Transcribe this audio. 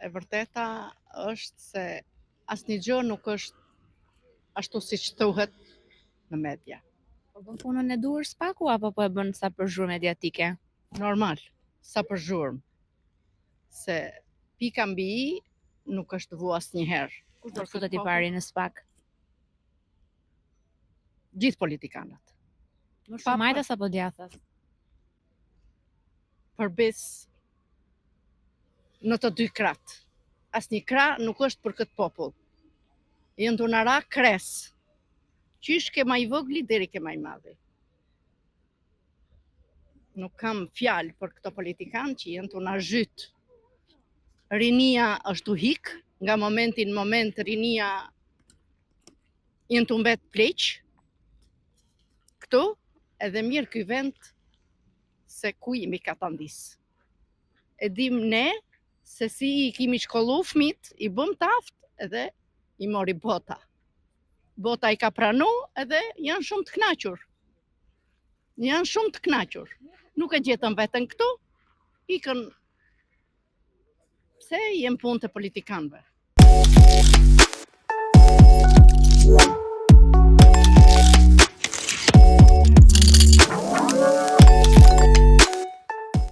e vërteta është se asnjë gjë nuk është ashtu siç thuhet në media. Po bën punën e duhur Spaku apo po e bën sa për zhurmë mediatike? Normal, sa për zhurmë. Se pika mbi i nuk është vu asnjëherë. Kush do të futet i pari në Spak? Gjithë politikanët. Më shumë majtas apo djathtas? Përbes në të dy kratë. Asnjë krah nuk është për këtë popull. Janë të nara kres. Qysh ke ma i vogli deri ke ma i madhi. Nuk kam fjalë për këto politikanë që janë të na zhyt. Rinia është u hik, nga momenti në moment rinia janë të mbet pleq. Këtu edhe mirë ky vend se ku jemi ka ta ndis. E dim ne se si i kimi shkollu fëmit, i bëm taft edhe i mori bota. Bota i ka pranu edhe janë shumë të knaqur. Janë shumë të knaqur. Nuk e gjetën vetën këtu, ikën pse jem punë të politikanëve.